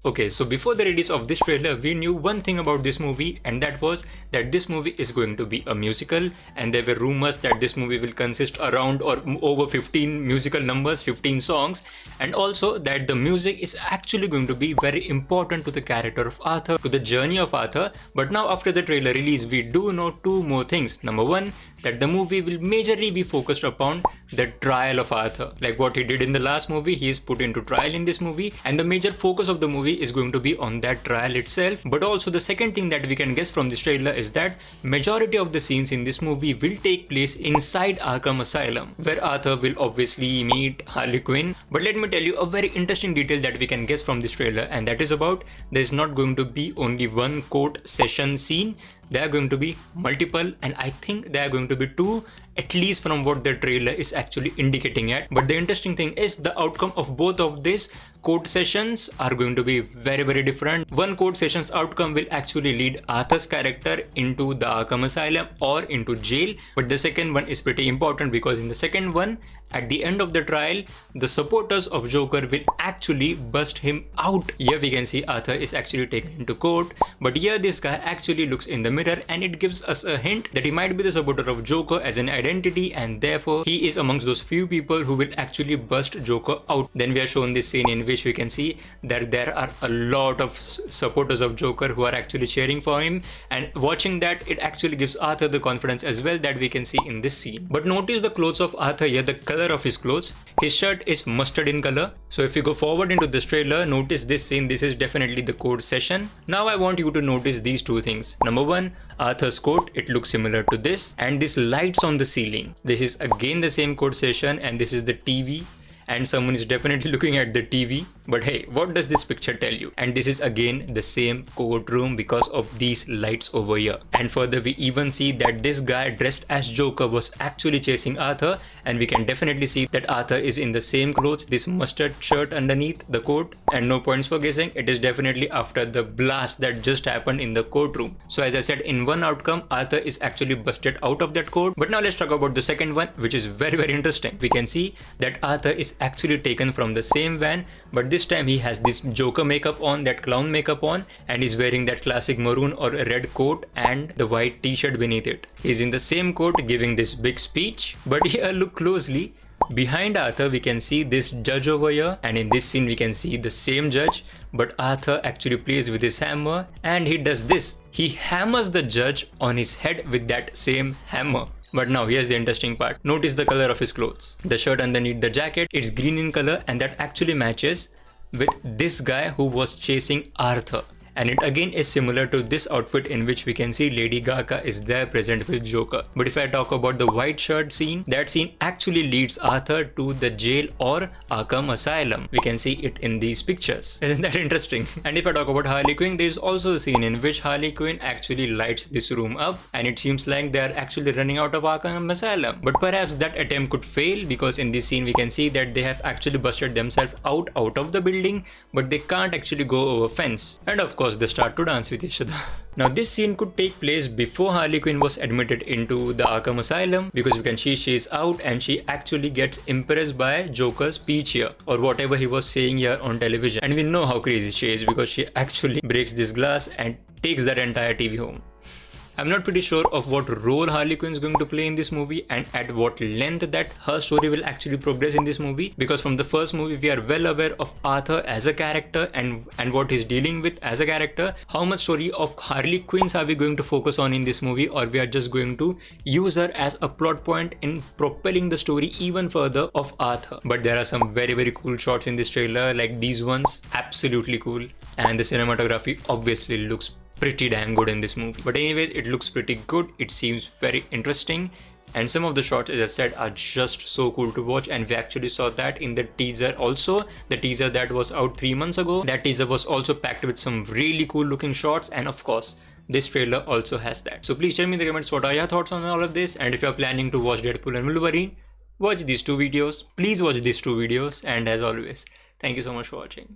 Okay, so before the release of this trailer, we knew one thing about this movie, and that was that this movie is going to be a musical, and there were rumors that this movie will consist around or over 15 musical numbers, 15 songs, and also that the music is actually going to be very important to the character of Arthur, to the journey of Arthur. But now after the trailer release, we do know two more things. Number one, that the movie will majorly be focused upon the trial of Arthur. Like what he did in the last movie, he is put into trial in this movie, and the major focus of the movie is going to be on that trial itself. But also the second thing that we can guess from this trailer is that majority of the scenes in this movie will take place inside Arkham Asylum, where Arthur will obviously meet Harley Quinn. But let me tell you a very interesting detail that we can guess from this trailer, and that is about there is not going to be only one court session scene. There are going to be multiple, and I think there are going to be two, at least from what the trailer is actually indicating at. But the interesting thing is the outcome of both of these court sessions are going to be very different. One court session's outcome will actually lead Arthur's character into the Arkham Asylum or into jail, but the second one is pretty important because in the second one, at the end of the trial, the supporters of Joker will actually bust him out. Here we can see Arthur is actually taken into court, but here this guy actually looks in the mirror and it gives us a hint that he might be the supporter of Joker as an identity, and therefore he is amongst those few people who will actually bust Joker out. Then we are shown this scene in which we can see that there are a lot of supporters of Joker who are actually cheering for him, and watching that, it actually gives Arthur the confidence as well that we can see in this scene. But notice the clothes of Arthur here, the color of his clothes. His shirt is mustard in color. So if you go forward into this trailer, notice this scene. This is definitely the court session. Now I want you to notice these two things. Number one, Arthur's coat, it looks similar to this, and these lights on the ceiling. This is again the same court session, and this is the TV, and someone is definitely looking at the TV. But hey, what does this picture tell you? And this is again the same courtroom because of these lights over here. And further, we even see that this guy dressed as Joker was actually chasing Arthur, and we can definitely see that Arthur is in the same clothes, this mustard shirt underneath the coat. And no points for guessing, it is definitely after the blast that just happened in the courtroom. So as I said, in one outcome, Arthur is actually busted out of that court. But now let's talk about the second one, which is very interesting. We can see that Arthur is actually taken from the same van, but this time he has this Joker makeup on, that clown makeup on, and he's wearing that classic maroon or red coat and the white t-shirt beneath it. He's in the same coat giving this big speech. But here, look closely. Behind Arthur, we can see this judge over here, and in this scene we can see the same judge, but Arthur actually plays with his hammer and he does this. He hammers the judge on his head with that same hammer. But now here's the interesting part. Notice the color of his clothes. The shirt underneath the jacket, it's green in color, and that actually matches with this guy who was chasing Arthur. And it again is similar to this outfit in which we can see Lady Gaga is there present with Joker. But if I talk about the white shirt scene, that scene actually leads Arthur to the jail or Arkham Asylum. We can see it in these pictures. Isn't that interesting? And if I talk about Harley Quinn, there is also a scene in which Harley Quinn actually lights this room up, and it seems like they are actually running out of Arkham Asylum. But perhaps that attempt could fail because in this scene we can see that they have actually busted themselves out of the building, but they can't actually go over fence. And of course they start to dance with each other. Now this scene could take place before Harley Quinn was admitted into the Arkham Asylum, because you can see she is out and she actually gets impressed by Joker's speech here, or whatever he was saying here on television. And we know how crazy she is because she actually breaks this glass and takes that entire TV home. I'm not pretty sure of what role Harley Quinn is going to play in this movie and at what length that her story will actually progress in this movie, because from the first movie we are well aware of Arthur as a character and what he's dealing with as a character. How much story of Harley Quinn are we going to focus on in this movie, or we are just going to use her as a plot point in propelling the story even further of Arthur? But there are some very cool shots in this trailer, like these ones, absolutely cool, and the cinematography obviously looks pretty damn good in this movie. But anyways, it looks pretty good, it seems very interesting, and some of the shots, as I said, are just so cool to watch. And we actually saw that in the teaser also, the teaser that was out 3 months ago. That teaser was also packed with some really cool looking shots, and of course this trailer also has that. So please tell me in the comments what are your thoughts on all of this, and if you're planning to watch Deadpool and Wolverine, watch these two videos. Please watch these two videos, and as always, thank you so much for watching.